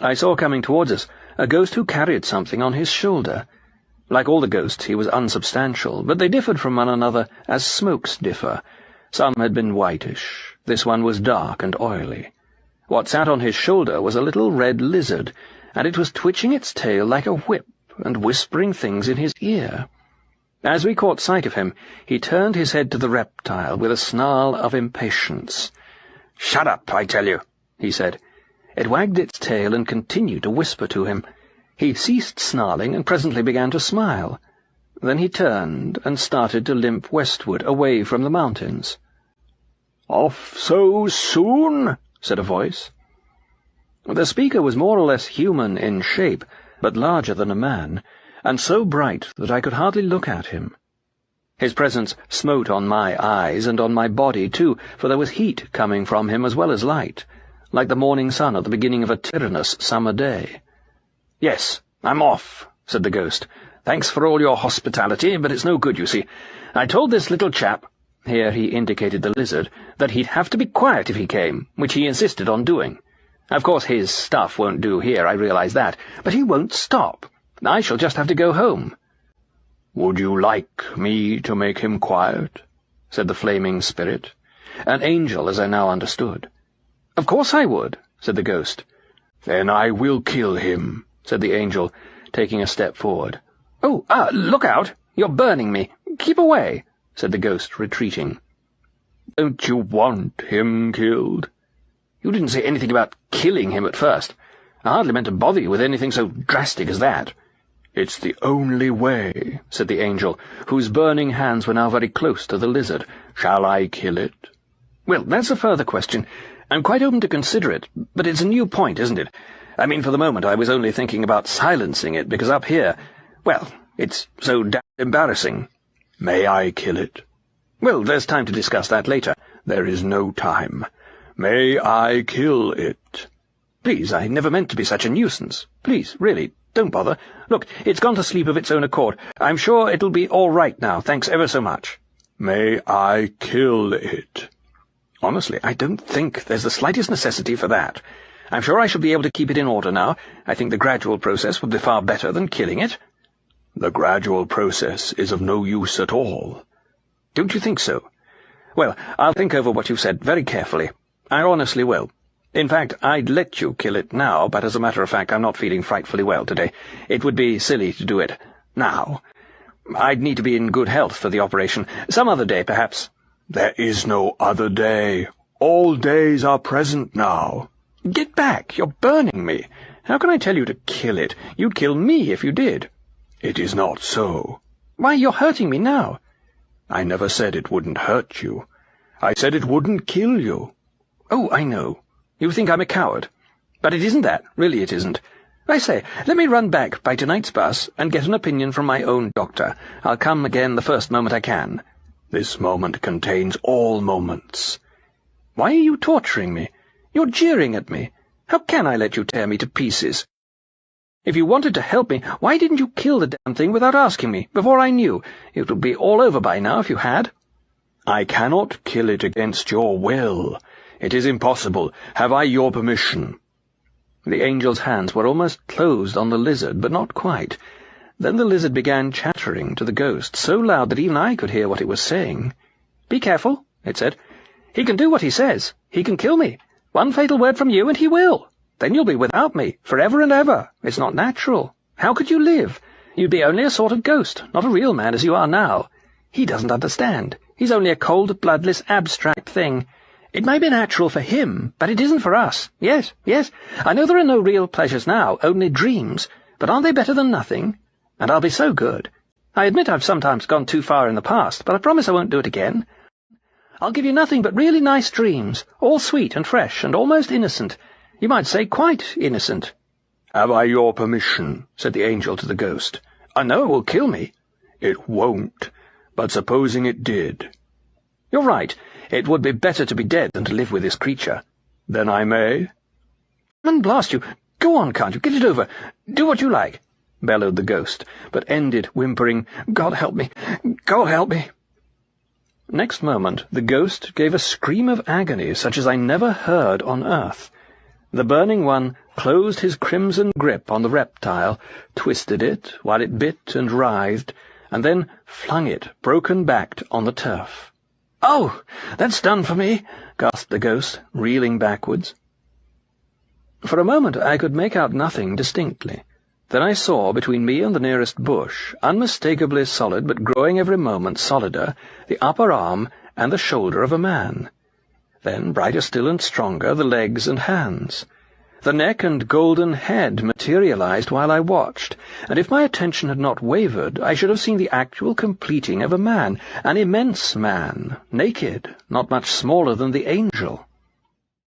I saw coming towards us a ghost who carried something on his shoulder. Like all the ghosts, he was unsubstantial, but they differed from one another as smokes differ. Some had been whitish. This one was dark and oily. What sat on his shoulder was a little red lizard, and it was twitching its tail like a whip and whispering things in his ear. As we caught sight of him, he turned his head to the reptile with a snarl of impatience. "Shut up, I tell you," he said. It wagged its tail and continued to whisper to him. He ceased snarling and presently began to smile. Then he turned and started to limp westward, away from the mountains. "Off so soon?" said a voice. The speaker was more or less human in shape, but larger than a man, and so bright that I could hardly look at him. His presence smote on my eyes and on my body, too, for there was heat coming from him as well as light, like the morning sun at the beginning of a tyrannous summer day. "Yes, I'm off," said the ghost. "Thanks for all your hospitality, but it's no good, you see. I told this little chap," here he indicated the lizard, "that he'd have to be quiet if he came, which he insisted on doing. Of course his stuff won't do here, I realize that, but he won't stop. I shall just have to go home." "Would you like me to make him quiet?" said the flaming spirit. An angel, as I now understood. "Of course I would," said the ghost. "Then I will kill him," said the angel, taking a step forward. "Oh, look out! You're burning me. Keep away," said the ghost, retreating. "Don't you want him killed?" "You didn't say anything about killing him at first. I hardly meant to bother you with anything so drastic as that." "It's the only way," said the angel, whose burning hands were now very close to the lizard. "Shall I kill it?" "Well, that's a further question. I'm quite open to consider it, but it's a new point, isn't it? I mean, for the moment I was only thinking about silencing it, because up here, well, it's so damned embarrassing." "May I kill it?" "Well, there's time to discuss that later." "There is no time. May I kill it?" "Please, I never meant to be such a nuisance. Please, really, don't bother. Look, it's gone to sleep of its own accord. I'm sure it'll be all right now, thanks ever so much." "May I kill it?" "Honestly, I don't think there's the slightest necessity for that. I'm sure I shall be able to keep it in order now. I think the gradual process would be far better than killing it." "The gradual process is of no use at all." "Don't you think so? Well, I'll think over what you've said very carefully. I honestly will. In fact, I'd let you kill it now, but as a matter of fact I'm not feeling frightfully well today. It would be silly to do it now. I'd need to be in good health for the operation. Some other day, perhaps." "There is no other day. All days are present now." "Get back! You're burning me. How can I tell you to kill it? You'd kill me if you did." "It is not so." "Why, you're hurting me now." "I never said it wouldn't hurt you. I said it wouldn't kill you." "Oh, I know. You think I'm a coward. But it isn't that. Really it isn't. I say, let me run back by tonight's bus and get an opinion from my own doctor. I'll come again the first moment I can." "This moment contains all moments." "Why are you torturing me? You're jeering at me. How can I let you tear me to pieces? If you wanted to help me, why didn't you kill the damn thing without asking me, before I knew? It would be all over by now if you had." "I cannot kill it against your will. It is impossible. Have I your permission?" The angel's hands were almost closed on the lizard, but not quite. Then the lizard began chattering to the ghost, so loud that even I could hear what it was saying. "Be careful," it said. "He can do what he says. He can kill me. One fatal word from you and he will. Then you'll be without me, forever and ever. It's not natural. How could you live? You'd be only a sort of ghost, not a real man as you are now. He doesn't understand. He's only a cold, bloodless, abstract thing. It may be natural for him, but it isn't for us. Yes, yes, I know there are no real pleasures now, only dreams, but aren't they better than nothing? And I'll be so good. I admit I've sometimes gone too far in the past, but I promise I won't do it again. I'll give you nothing but really nice dreams, all sweet and fresh and almost innocent. You might say quite innocent." "Have I your permission?" said the angel to the ghost. "I know it will kill me." "It won't. But supposing it did?" "You're right. It would be better to be dead than to live with this creature." "Then I may?" "And blast you! Go on, can't you? Get it over. Do what you like," bellowed the ghost, but ended whimpering, "God help me! God help me!" Next moment the ghost gave a scream of agony such as I never heard on earth. The burning one closed his crimson grip on the reptile, twisted it while it bit and writhed, and then flung it, broken-backed, on the turf. "Oh, that's done for me," gasped the ghost, reeling backwards. For a moment I could make out nothing distinctly. Then I saw, between me and the nearest bush, unmistakably solid but growing every moment solider, the upper arm and the shoulder of a man. Then, brighter still and stronger, the legs and hands. The neck and golden head materialized while I watched, and if my attention had not wavered, I should have seen the actual completing of a man, an immense man, naked, not much smaller than the angel.